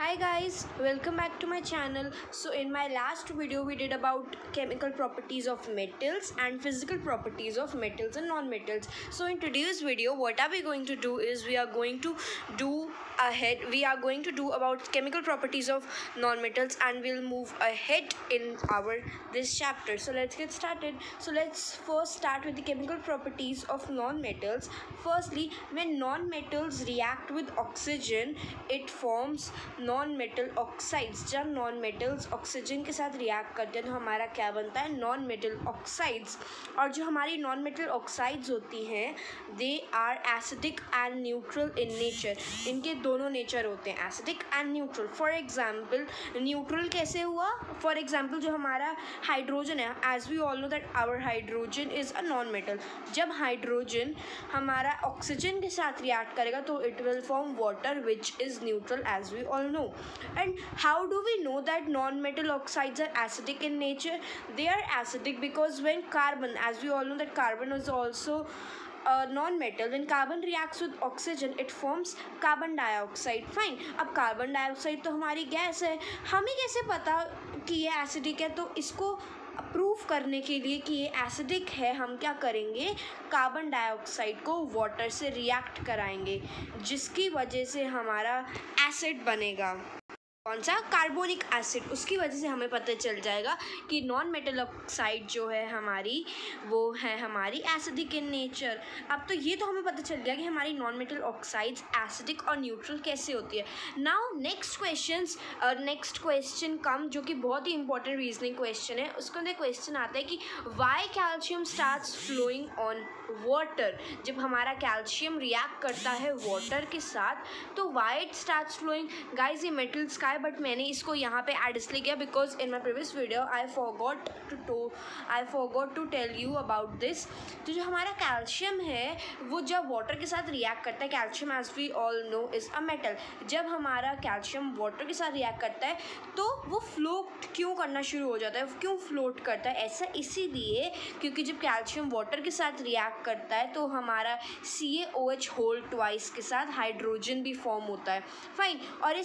Hi guys, welcome back to my channel. So in my last video we did about chemical properties of metals and physical properties of metals and non-metals. So in today's video what are we going to do is we are going to do about chemical properties of non-metals, and we'll move ahead in our this chapter. So let's get started. So let's first start with the chemical properties of non-metals. Firstly, when non-metals react with oxygen it forms non metal oxides. जब non metals oxygen के साथ react करते हैं तो हमारा क्या बनता है, नॉन मेटल ऑक्साइड्स. और जो हमारी नॉन मेटल ऑक्साइड्स होती हैं they are acidic and neutral in nature. इनके दोनों नेचर होते हैं, acidic and neutral. For example neutral कैसे हुआ, फॉर एग्जांपल जो हमारा हाइड्रोजन है, as we all know that our hydrogen is a non metal. जब हाइड्रोजन हमारा ऑक्सीजन के साथ रिएक्ट करेगा तो it will form water which is neutral, as we all know. And how do we know that non-metal oxides are acidic in nature? They are acidic because when carbon, as we all know that carbon is also a non-metal, when carbon reacts with oxygen it forms carbon dioxide. Fine. अब carbon dioxide तो हमारी gas है, हमें कैसे पता कि ये acidic है? तो इसको प्रूव करने के लिए कि ये एसिडिक है हम क्या करेंगे, कार्बन डाइऑक्साइड को वाटर से रिएक्ट कराएंगे जिसकी वजह से हमारा एसिड बनेगा. कौन सा, कार्बोनिक एसिड. उसकी वजह से हमें पता चल जाएगा कि नॉन मेटल ऑक्साइड जो है हमारी वो है हमारी एसिडिक इन नेचर. अब तो ये तो हमें पता चल गया कि हमारी नॉन मेटल ऑक्साइड्स एसिडिक और न्यूट्रल कैसे होती है. नाउ नेक्स्ट क्वेश्चन कम, जो कि बहुत ही इंपॉर्टेंट रीजनिंग क्वेश्चन है. उसके अंदर क्वेश्चन आता है कि why calcium starts flowing on water. जब हमारा कैल्शियम रिएक्ट करता है वाटर के साथ तो why it starts flowing. Guys ये मेटल्स का है, बट मैंने इसको यहाँ पे ऐड इसलिए किया because in my previous video I forgot to tell you about this. तो जो हमारा कैल्शियम है वो जब वाटर के साथ रिएक्ट करता है, calcium as we all know is a metal. जब हमारा कैल्शियम वाटर के साथ रिएक्ट करता है तो वो फ्लोट क्यों करना शुरू हो जाता है, क्यों फ्लोट करता है? ऐसा इसीलिए क्योंकि जब कैल्शियम वाटर के साथ रिएक्ट करता है तो हमारा CaOH होल ट्वाइस के साथ हाइड्रोजन भी फॉर्म होता है. फाइन. और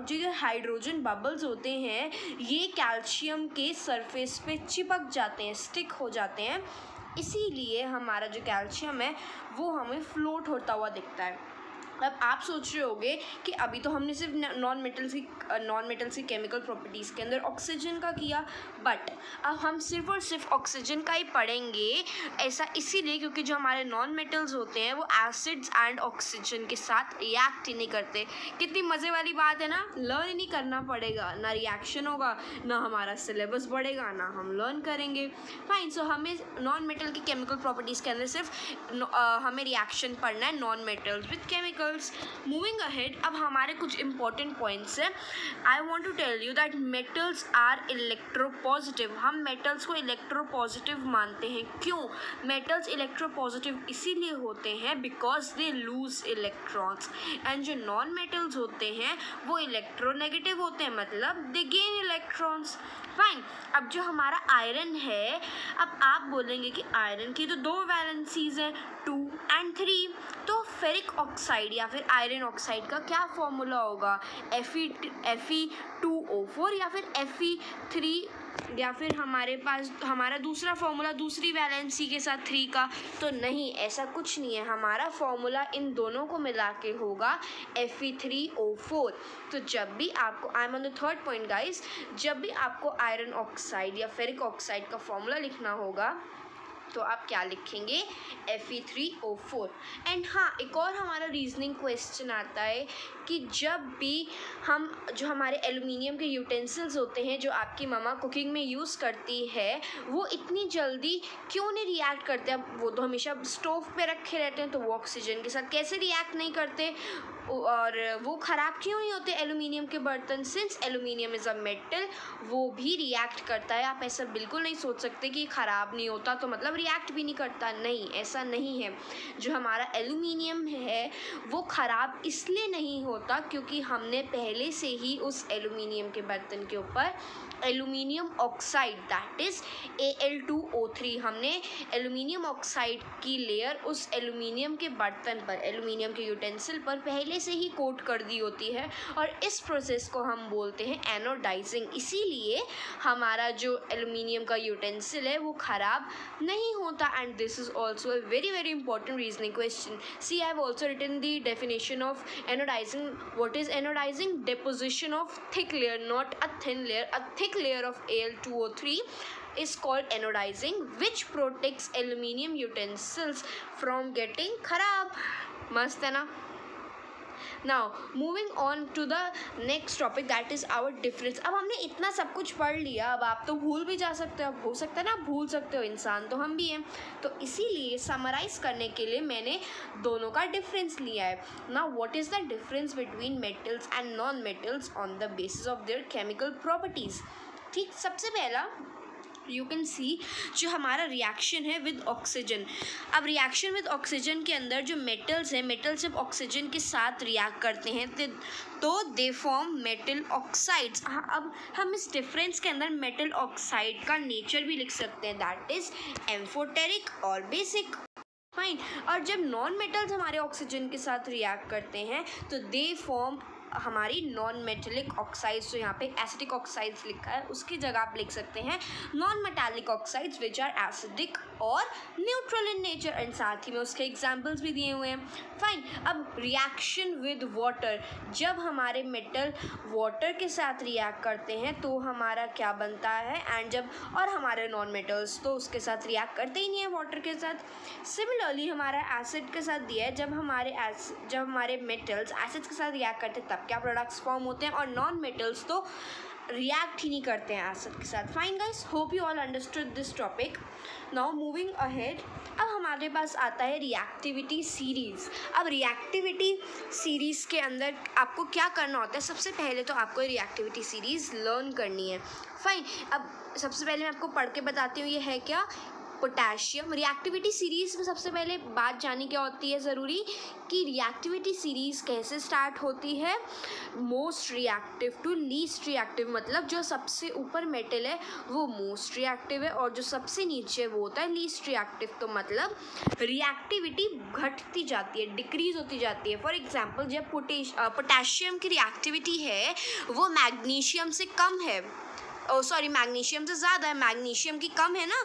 जो हाइड्रोजन बबल्स होते हैं ये कैल्शियम के सरफेस पे चिपक जाते हैं, स्टिक हो जाते हैं. इसीलिए हमारा जो कैल्शियम है वो हमें फ्लोट होता हुआ दिखता है. अब आप सोच रहे होंगे कि अभी तो हमने सिर्फ नॉन मेटल्स की केमिकल प्रॉपर्टीज़ के अंदर ऑक्सीजन का किया, बट अब हम सिर्फ और सिर्फ ऑक्सीजन का ही पढ़ेंगे. ऐसा इसीलिए क्योंकि जो हमारे नॉन मेटल्स होते हैं वो एसिड्स एंड ऑक्सीजन के साथ रिएक्ट ही नहीं करते. कितनी मज़े वाली बात है ना, लर्न ही नहीं करना पड़ेगा, ना रिएक्शन होगा, ना हमारा सिलेबस बढ़ेगा, ना हम लर्न करेंगे. फाइन. सो हमें नॉन मेटल की केमिकल प्रॉपर्टीज़ के अंदर सिर्फ हमें रिएक्शन पढ़ना है non metals with chemical. Moving ahead, अब हमारे कुछ इंपॉर्टेंट पॉइंट्स हैं. I want to tell you that metals are electropositive. हम मेटल्स को इलेक्ट्रोपॉजिटिव मानते हैं. क्यों मेटल्स इलेक्ट्रोपॉजिटिव? इसीलिए होते हैं because they lose electrons. And जो नॉन मेटल्स होते हैं वो इलेक्ट्रोनेगेटिव होते हैं, मतलब दे गेन इलेक्ट्रॉन्स. फाइन. अब जो हमारा आयरन है, अब आप बोलेंगे कि आयरन की तो 2 वैलेंसीज हैं, 2 and 3. तो फेरिक ऑक्साइड या फिर आयरन ऑक्साइड का क्या फॉर्मूला होगा, Fe2O4 या फिर Fe3, या फिर हमारे पास हमारा दूसरा फॉर्मूला दूसरी वैलेंसी के साथ 3 का. तो नहीं, ऐसा कुछ नहीं है. हमारा फॉर्मूला इन दोनों को मिला के होगा Fe3O4. तो जब भी आपको, I am on the third point guys, जब भी आपको आयरन ऑक्साइड या फेरिक ऑक्साइड का फॉर्मूला लिखना होगा तो आप क्या लिखेंगे, Fe3O4. एंड हाँ, एक और हमारा रीजनिंग क्वेश्चन आता है कि जब भी हम जो हमारे एल्युमिनियम के यूटेंसिल्स होते हैं जो आपकी मम्मा कुकिंग में यूज़ करती है वो इतनी जल्दी क्यों नहीं रिएक्ट करते? अब वो तो हमेशा स्टोव पे रखे रहते हैं तो वो ऑक्सीजन के साथ कैसे रिएक्ट नहीं करते, और वो ख़राब क्यों नहीं होते एल्युमिनियम के बर्तन? Since aluminium is a metal वो भी रिएक्ट करता है. आप ऐसा बिल्कुल नहीं सोच सकते कि ख़राब नहीं होता तो मतलब रिएक्ट भी नहीं करता. नहीं, ऐसा नहीं है. जो हमारा एल्युमिनियम है वो ख़राब इसलिए नहीं होता क्योंकि हमने पहले से ही उस एल्यूमिनियम के बर्तन के ऊपर aluminium oxide that is Al2O3 हमने एल्यूमिनियम ऑक्साइड की लेयर उस एल्यूमिनियम के बर्तन पर, एल्यूमिनियम के यूटेंसिल पर पहले से ही कोट कर दी होती है और इस प्रोसेस को हम बोलते हैं एनोडाइजिंग। इसीलिए हमारा जो एल्यूमिनियम का यूटेंसिल है वो ख़राब नहीं होता। And this is also a very very important reasoning question. See I have also written the definition of anodizing. What is anodizing? Deposition of thick layer, not a thin layer. A thick layer of Al2O3 is called anodizing, which protects aluminium utensils from getting kharab. मस्त है ना? Now moving on to the next topic, that is our difference. अब हमने इतना सब कुछ पढ़ लिया, अब आप तो भूल भी जा सकते हो, अब हो सकता है ना भूल सकते हो, इंसान तो हम भी हैं। तो इसीलिए समराइज़ करने के लिए मैंने दोनों का डिफरेंस लिया है। Now what is the difference between metals and non-metals on the basis of their chemical properties? ठीक, सबसे पहला यू कैन सी जो हमारा रिएक्शन है विद ऑक्सीजन। अब रिएक्शन विद ऑक्सीजन के अंदर जो मेटल्स हैं, मेटल्स जब ऑक्सीजन के साथ रिएक्ट करते हैं तो दे फॉर्म मेटल ऑक्साइड्स। हाँ, अब हम इस डिफरेंस के अंदर मेटल ऑक्साइड का नेचर भी लिख सकते हैं, दैट इज़ एम्फोटेरिक और बेसिक। फाइन। और जब नॉन मेटल्स हमारे ऑक्सीजन के साथ रिएक्ट करते हैं तो दे फॉर्म हमारी नॉन मेटेलिक ऑक्साइड्स। जो यहाँ पे एसिडिक ऑक्साइड्स लिखा है उसकी जगह आप लिख सकते हैं non metallic oxides which are acidic और न्यूट्रल इन नेचर। एंड साथ ही में उसके एग्जांपल्स भी दिए हुए हैं। फाइन। अब रिएक्शन विद वाटर, जब हमारे मेटल वाटर के साथ रिएक्ट करते हैं तो हमारा क्या बनता है, एंड जब और हमारे नॉन मेटल्स तो उसके साथ रिएक्ट करते ही नहीं है वाटर के साथ। सिमिलरली हमारा एसिड के साथ दिया है, जब हमारे मेटल्स एसिड के साथ रिएक्ट करते हैं तब क्या प्रोडक्ट्स फॉर्म होते हैं, और नॉन मेटल्स तो रिएक्ट ही नहीं करते हैं एसिड के साथ। Fine guys, hope you all understood this topic. Now moving ahead, अब हमारे पास आता है रिएक्टिविटी सीरीज़। अब रिएक्टिविटी सीरीज़ के अंदर आपको क्या करना होता है, सबसे पहले तो आपको रिएक्टिविटी सीरीज़ लर्न करनी है। फाइन। अब सबसे पहले मैं आपको पढ़ के बताती हूँ ये है क्या, पोटेशियम। रिएक्टिविटी सीरीज़ में सबसे पहले बात जाननी क्या होती है ज़रूरी, कि रिएक्टिविटी सीरीज़ कैसे स्टार्ट होती है, most reactive to least reactive. मतलब जो सबसे ऊपर मेटल है वो मोस्ट रिएक्टिव है और जो सबसे नीचे वो होता है लीस्ट रिएक्टिव। तो मतलब रिएक्टिविटी घटती जाती है, डिक्रीज़ होती जाती है। फॉर एग्जांपल जब पोटेशियम की रिएक्टिविटी है वो मैग्नीशियम से कम है, मैग्नीशियम से ज़्यादा है, मैग्नीशियम की कम है ना,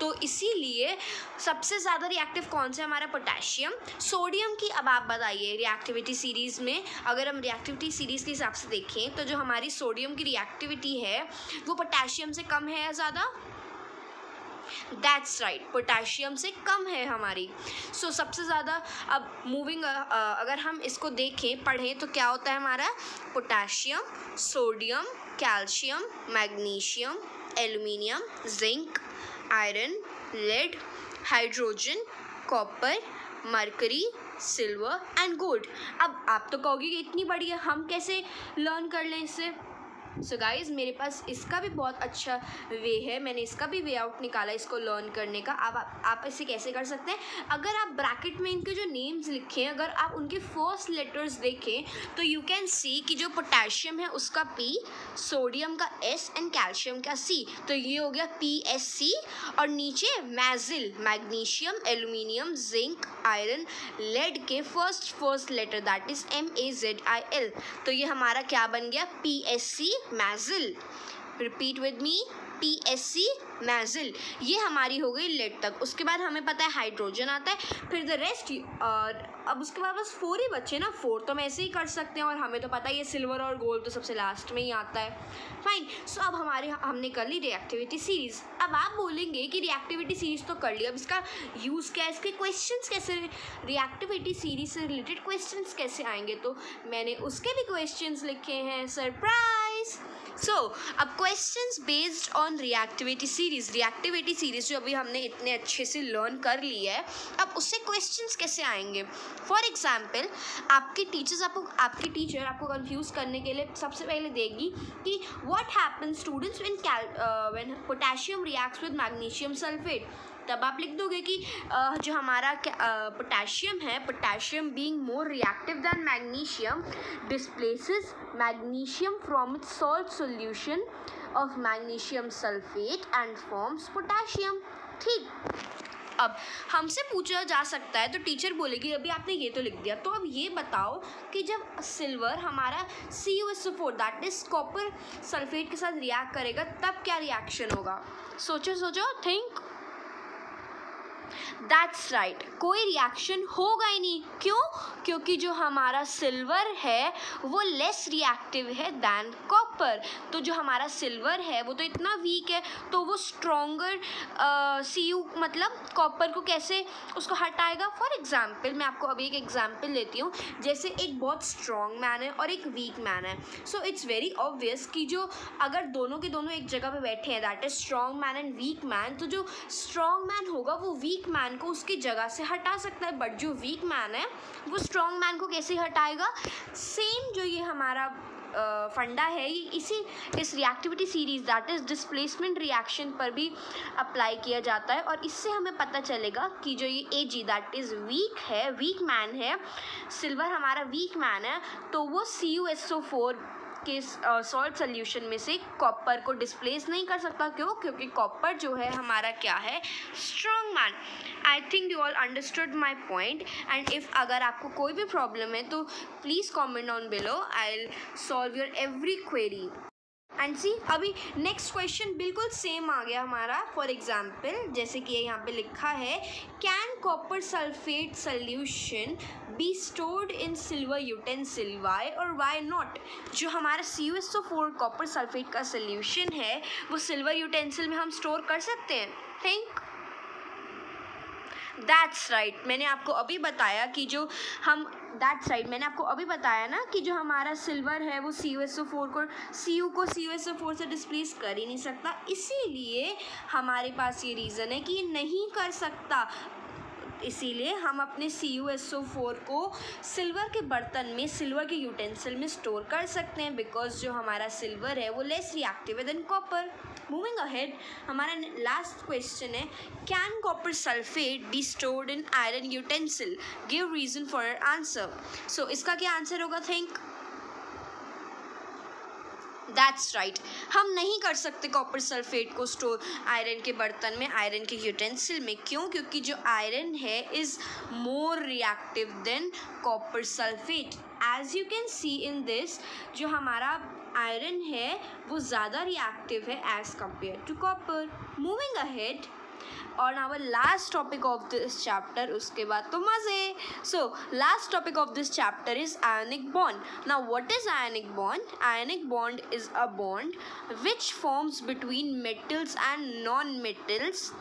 तो इसीलिए सबसे ज़्यादा रिएक्टिव कौन सा है हमारा, पोटेशियम। सोडियम की अब आप बताइए रिएक्टिविटी सीरीज़ में, अगर हम रिएक्टिविटी सीरीज़ के हिसाब से देखें तो जो हमारी सोडियम की रिएक्टिविटी है वो पोटेशियम से कम है या ज़्यादा, दैट्स राइट, पोटेशियम से कम है हमारी। सो सबसे ज़्यादा अब मूविंग अगर हम इसको देखें पढ़ें तो क्या होता है हमारा, potassium, sodium, calcium, magnesium, aluminium, zinc, iron, lead, hydrogen, copper, mercury, silver and gold. अब आप तो कहोगे कि इतनी बड़ी है, हम कैसे लर्न कर लें इससे। सो गाइज़ मेरे पास इसका भी बहुत अच्छा वे है, मैंने इसका भी वे आउट निकाला इसको लर्न करने का। अब आप इसे कैसे कर सकते हैं, अगर आप ब्रैकेट में इनके जो नेम्स लिखे हैं अगर आप उनके फर्स्ट लेटर्स देखें तो यू कैन सी कि जो पोटेशियम है उसका P, सोडियम का S एंड कैल्शियम का C, तो ये हो गया PSC। और नीचे MAZIL, magnesium, aluminium, zinc, iron, lead के first letter that is MAZIL, तो ये हमारा क्या बन गया, PSC MAZIL. Repeat with me, PSC MAZIL. ये हमारी हो गई लेड तक। उसके बाद हमें पता है हाइड्रोजन आता है, फिर द रेस्ट। और अब उसके बाद बस 4 ही बच्चे ना, 4 तो हम ऐसे ही कर सकते हैं और हमें तो पता है ये सिल्वर और गोल्ड तो सबसे लास्ट में ही आता है। फाइन। सो अब हमने कर ली रिएक्टिविटी सीरीज़। अब आप बोलेंगे कि रिएक्टिविटी सीरीज़ तो कर लिया, अब इसका यूज़ क्या है, इसके क्वेश्चंस कैसे, रिएक्टिविटी सीरीज़ से रिलेटेड क्वेश्चंस कैसे आएंगे, तो मैंने उसके भी क्वेश्चंस लिखे हैं, सरप्राइज। सो अब questions based on reactivity series जो अभी हमने इतने अच्छे से लर्न कर ली है, अब उससे क्वेश्चंस कैसे आएंगे। फॉर एग्जांपल आपकी टीचर आपको कंफ्यूज करने के लिए सबसे पहले देगी कि what happens students when potassium reacts with magnesium sulphate. तब आप लिख दोगे कि जो हमारा पोटेशियम है, potassium being more reactive than magnesium displaces magnesium from its salt solution of magnesium sulphate and forms potassium. ठीक, अब हमसे पूछा जा सकता है तो टीचर बोलेगी अभी आपने ये तो लिख दिया, तो अब ये बताओ कि जब सिल्वर हमारा CuSO4 that is copper sulphate के साथ रिएक्ट करेगा तब क्या रिएक्शन होगा? सोचो सोचो, थिंक। दैट्स राइट, कोई रिएक्शन होगा ही नहीं। क्यों? क्योंकि जो हमारा सिल्वर है वो लेस रिएक्टिव है दैन कॉपर। तो जो हमारा सिल्वर है वो तो इतना वीक है, तो वो स्ट्रॉन्गर Cu मतलब कॉपर को कैसे उसको हटाएगा? फॉर एग्जाम्पल मैं आपको अभी एक एग्जाम्पल लेती हूँ, जैसे एक बहुत स्ट्रॉन्ग मैन है और एक वीक मैन है। सो इट्स वेरी ऑब्वियस कि जो अगर दोनों के दोनों एक जगह पे बैठे हैं that is strong man and weak man, तो जो स्ट्रॉन्ग मैन होगा वो वीक मैन को उसकी जगह से हटा सकता है, बट जो वीक मैन है वो स्ट्रॉन्ग मैन को कैसे हटाएगा? सेम जो ये हमारा फंडा है ये इस reactivity series that is displacement reaction पर भी अप्लाई किया जाता है, और इससे हमें पता चलेगा कि जो ये Ag दैट इज वीक है, वीक मैन है, सिल्वर हमारा वीक मैन है, तो वो CuSO4 के सॉल्ट सोल्यूशन में से कॉपर को डिस्प्लेस नहीं कर सकता। क्यों? क्योंकि कॉपर जो है हमारा क्या है? Strong man. I think you all understood my point, and if अगर आपको कोई भी प्रॉब्लम है तो please comment down below, I will solve your every query. And see, अभी नेक्स्ट क्वेश्चन बिल्कुल सेम आ गया हमारा। फॉर एग्जाम्पल जैसे कि यहाँ पे लिखा है, can copper sulphate solution be stored in silver utensil, why और वाई नॉट? जो हमारा CuSO4 कॉपर सल्फेट का सोल्यूशन है वो सिल्वर यूटेंसिल में हम स्टोर कर सकते हैं। थिंक। दैट्स राइट, मैंने आपको अभी बताया कि जो हम मैंने आपको अभी बताया ना कि जो हमारा सिल्वर है वो CuSO4 को CuSO4 से डिस्प्लेस कर ही नहीं सकता, इसीलिए हमारे पास ये रीज़न है कि ये नहीं कर सकता। इसीलिए हम अपने CuSO4 को सिल्वर के बर्तन में, सिल्वर के यूटेंसिल में स्टोर कर सकते हैं, बिकॉज जो हमारा सिल्वर है वो लेस रिएक्टिव है देन कॉपर। मूविंग अहेड, हमारा लास्ट क्वेश्चन है, can copper sulphate be stored in iron utensil? Give reason for your answer. So इसका क्या आंसर होगा? थिंक। दैट्स राइट, हम नहीं कर सकते कॉपर सल्फेट को स्टोर आयरन के बर्तन में, आयरन के यूटेंसिल में। क्यों? क्योंकि जो आयरन है is more reactive than copper sulphate. As you can see in this, जो हमारा आयरन है वो ज़्यादा रिएक्टिव है as compare to copper. Moving ahead, और our last topic of this chapter, उसके बाद तो मज़े। So last topic of this chapter is ionic bond. Now what is ionic bond? Ionic bond is a bond which forms between metals and non-metals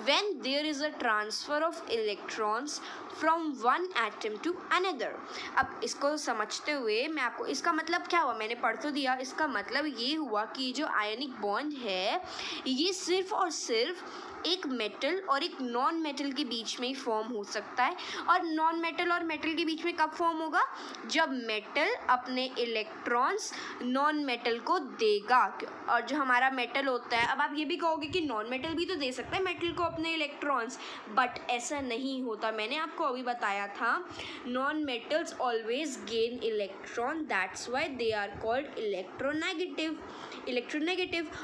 when there is a transfer of electrons from one atom to another। अब इसको समझते हुए मैं आपको, इसका मतलब क्या हुआ, मैंने पढ़ तो दिया। इसका मतलब ये हुआ कि जो आयनिक बॉन्ड है ये सिर्फ और सिर्फ एक मेटल और एक नॉन मेटल के बीच में ही फॉर्म हो सकता है। और नॉन मेटल और मेटल के बीच में कब फॉर्म होगा? जब मेटल अपने इलेक्ट्रॉन्स नॉन मेटल को देगा। और जो हमारा मेटल होता है, अब आप ये भी कहोगे कि नॉन मेटल भी तो दे सकता है मेटल को अपने इलेक्ट्रॉन्स, बट ऐसा नहीं होता। मैंने आपको अभी बताया था, non metals always gain electron, that's why they are called electronegative.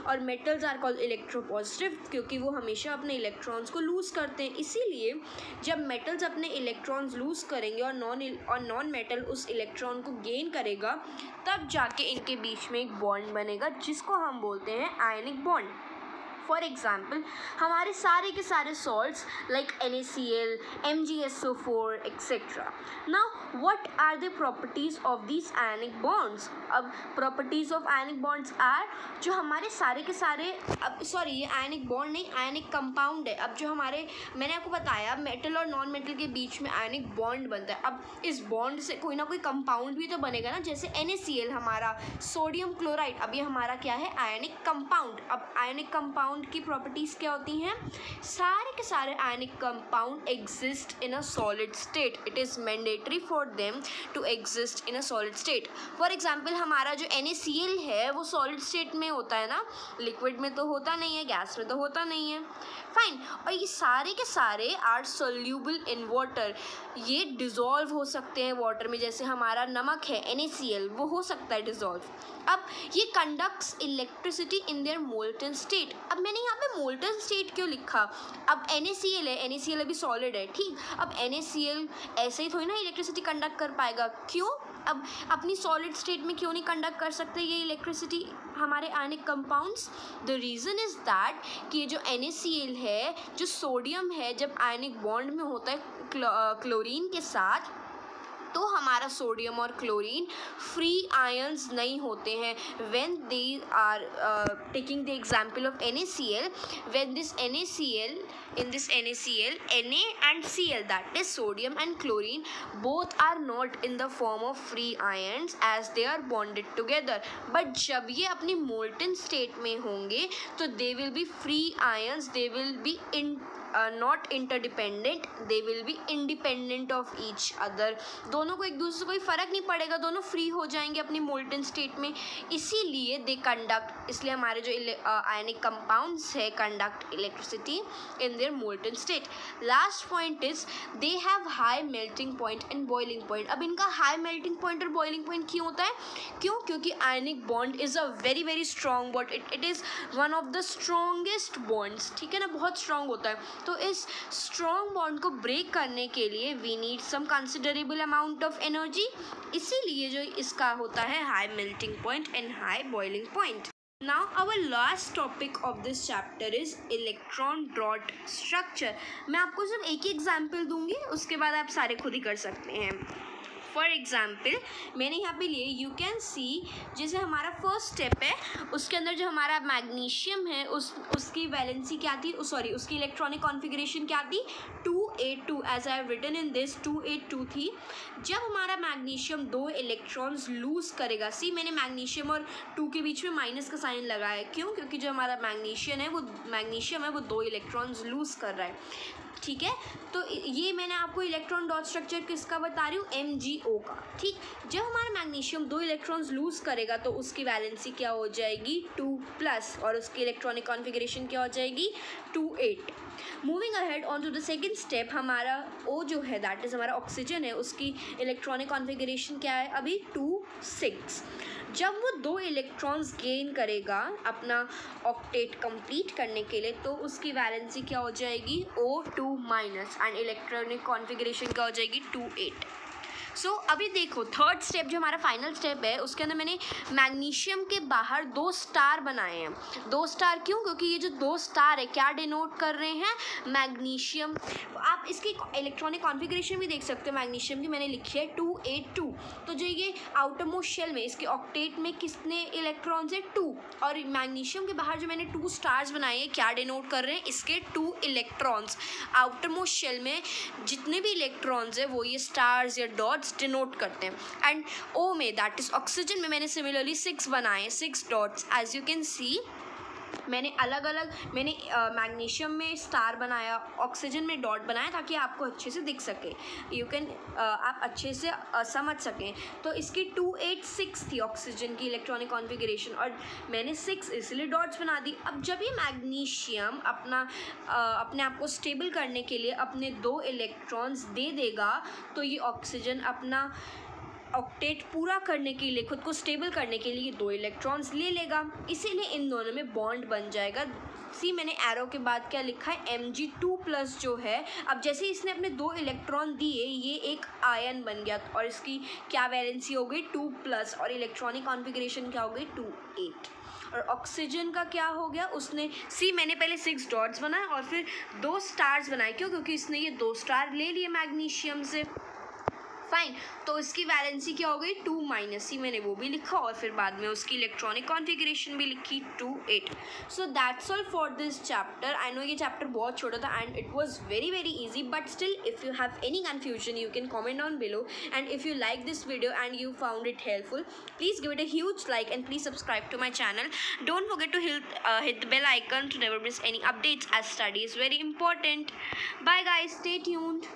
और मेटल्स आर कॉल्ड इलेक्ट्रोपॉजिटिव, क्योंकि वो हमेशा अपने इलेक्ट्रॉन्स को लूज़ करते हैं। इसीलिए जब मेटल्स अपने इलेक्ट्रॉन्स लूज़ करेंगे और नॉन मेटल उस इलेक्ट्रॉन को गेन करेगा, तब जाके इनके बीच में एक बॉन्ड बनेगा जिसको हम बोलते हैं आयनिक बॉन्ड। फॉर एग्जाम्पल, हमारे सारे के सारे salts like NaCl, MgSO4 etcetera. Now what are the properties of these ionic bonds? अब properties of ionic bonds are, जो हमारे सारे के सारे, अब सॉरी ये आयनिक बॉन्ड नहीं, आयनिक कंपाउंड है। अब जो हमारे, मैंने आपको बताया मेटल और नॉन मेटल के बीच में आयनिक बॉन्ड बनता है। अब इस बॉन्ड से कोई ना कोई कंपाउंड भी तो बनेगा ना, जैसे NaCl हमारा सोडियम क्लोराइड, अब ये हमारा क्या है? Ionic compound. अब आयनिक कंपाउंड कंपाउंड की प्रॉपर्टीज़ क्या होती हैं? सारे के सारे ionic compound exist in a solid state. It is mandatory for them to exist in a solid state. For example हमारा जो NaCl है वो सॉलिड स्टेट में होता है ना, लिक्विड में तो होता नहीं है, गैस में तो होता नहीं है. फाइन. और ये सारे के सारे आर सोल्यूबल इन वाटर. ये डिज़ोल्व हो सकते हैं वाटर में. जैसे हमारा नमक है NaCl, वो हो सकता है डिज़ोल्व. अब ये conducts electricity in their molten state. अब मैंने यहाँ पे मोल्टन स्टेट क्यों लिखा? अब NaCl है, NaCl अभी सॉलिड है, ठीक. अब NaCl ऐसे ही थोड़ी ना इलेक्ट्रिसिटी कंडक्ट कर पाएगा. क्यों? अब अपनी सॉलिड स्टेट में क्यों नहीं कंडक्ट कर सकते ये इलेक्ट्रिसिटी हमारे ionic compounds? The reason is that कि ये जो NaCl है, जो सोडियम है, जब आयनिक बॉन्ड में होता है क्लोरीन के साथ, तो हमारा सोडियम और क्लोरीन फ्री आयंस नहीं होते हैं. When they are taking the example of NaCl, when this NaCl, in this NaCl, Na and Cl, that is sodium and chlorine, both are not in the form of free ions as they are bonded together. But जब ये अपनी molten state में होंगे तो they will be free ions, they will be not interdependent, they will be independent of each other. दोनों को एक दूसरे से कोई फ़र्क नहीं पड़ेगा, दोनों फ्री हो जाएंगे अपनी मोल्टन स्टेट में. इसीलिए दे कंडक्ट, इसलिए हमारे जो आयनिक कंपाउंड्स है conduct electricity in their molten state. Last point is they have high melting point and boiling point. अब इनका हाई मेल्टिंग पॉइंट और बॉइलिंग पॉइंट क्यों होता है? क्यों? क्योंकि ionic bond is a very very strong bond. It is one of the strongest bonds, ठीक है ना, बहुत स्ट्रॉन्ग होता है. तो इस स्ट्रॉन्ग बॉन्ड को ब्रेक करने के लिए we need some considerable amount of energy. इसीलिए जो इसका होता है high melting point and high boiling point. Now our last topic of this chapter is electron dot structure. मैं आपको सिर्फ एक ही एग्जाम्पल दूंगी, उसके बाद आप सारे खुद ही कर सकते हैं. फॉर एग्ज़ाम्पल मैंने यहाँ पे लिए, यू कैन सी, जैसे हमारा फर्स्ट स्टेप है उसके अंदर जो हमारा मैग्नीशियम है उसकी वैलेंसी क्या थी, सॉरी उसकी इलेक्ट्रॉनिक कॉन्फ़िगरेशन क्या थी? 282. As I have written in this 282 थी. जब हमारा मैग्नीशियम 2 इलेक्ट्रॉन्स लूज़ करेगा, सी मैंने मैग्नीशियम और 2 के बीच में माइनस का साइन लगाया है. क्यों? क्योंकि जो हमारा मैग्नीशियम है वो 2 इलेक्ट्रॉन्स लूज़ कर रहा है, ठीक है. तो ये मैंने आपको इलेक्ट्रॉन डॉट स्ट्रक्चर किसका बता रही हूँ? MgO का, ठीक. जब हमारा मैग्नीशियम 2 इलेक्ट्रॉन्स लूज़ करेगा तो उसकी वैलेंसी क्या हो जाएगी? 2+ और उसकी इलेक्ट्रॉनिक कॉन्फ़िगरेशन क्या हो जाएगी? 28. Moving ahead on to the second step, हमारा O जो है दैट इज़ हमारा ऑक्सीजन है, उसकी इलेक्ट्रॉनिक कॉन्फ़िगरेशन क्या है अभी? 2-6. जब वो 2 इलेक्ट्रॉन्स गेन करेगा अपना ऑक्टेट कंप्लीट करने के लिए तो उसकी वैलेंसी क्या हो जाएगी? O2- एंड इलेक्ट्रॉनिक कॉन्फ़िगरेशन क्या हो जाएगी? 28. सो अभी देखो थर्ड स्टेप जो हमारा फाइनल स्टेप है उसके अंदर मैंने मैग्नीशियम के बाहर 2 स्टार बनाए हैं. 2 स्टार क्यों? क्योंकि ये जो 2 स्टार है क्या डिनोट कर रहे हैं? मैग्नीशियम. आप इसकी इलेक्ट्रॉनिक कॉन्फ़िगरेशन भी देख सकते हो मैग्नीशियम की, मैंने लिखी है 282. तो जो ये आउटर मोस्ट शेल में इसके ऑक्टेट में कितने इलेक्ट्रॉन्स है? 2. और मैग्नीशियम के बाहर जो मैंने 2 स्टार्स बनाए हैं क्या डिनोट कर रहे हैं? इसके 2 इलेक्ट्रॉन्स. आउटर मोस्ट शेल में जितने भी इलेक्ट्रॉन्स है वो ये स्टार्स या डॉट डिनोट करते हैं. एंड O में दैट इज ऑक्सीजन में मैंने सिमिलरली 6 बनाए, 6 dots. As you can see मैंने अलग अलग मैग्नीशियम में स्टार बनाया, ऑक्सीजन में डॉट बनाया ताकि आपको अच्छे से दिख सके, यू कैन आप अच्छे से समझ सकें. तो इसकी 286 थी ऑक्सीजन की इलेक्ट्रॉनिक कॉन्फ़िगरेशन और मैंने 6 इसलिए डॉट्स बना दी. अब जब ये मैग्नीशियम अपने आप को स्टेबल करने के लिए अपने 2 इलेक्ट्रॉन्स दे देगा तो ये ऑक्सीजन अपना ऑक्टेट पूरा करने के लिए, खुद को स्टेबल करने के लिए 2 इलेक्ट्रॉन्स ले लेगा. इसीलिए इन दोनों में बॉन्ड बन जाएगा. सी मैंने एरो के बाद क्या लिखा है? Mg2+ जो है, अब जैसे इसने अपने 2 इलेक्ट्रॉन दिए ये एक आयन बन गया और इसकी क्या वैलेंसी हो गई? 2+ और इलेक्ट्रॉनिक कॉन्फ़िगरेशन क्या हो गई? 28. और ऑक्सीजन का क्या हो गया? उसने सी मैंने पहले 6 डॉट्स बनाए और फिर 2 स्टार्स बनाए. क्यों? क्योंकि इसने ये 2 स्टार ले लिए मैग्नीशियम से. फाइन, तो इसकी वैलेंसी क्या हो गई 2 माइनस सी, मैंने वो भी लिखा और फिर बाद में उसकी इलेक्ट्रॉनिक कॉन्फ़िगरेशन भी लिखी 2 8. So that's all for this chapter. I know ये चैप्टर बहुत छोटा था and it was very very easy, but still if you have any confusion you can comment on below. And if you like this video and you found it helpful, please give it a huge like and please subscribe to my channel. Don't forget to hit the bell icon to never miss any updates, as study is very important. Bye guys, stay tuned.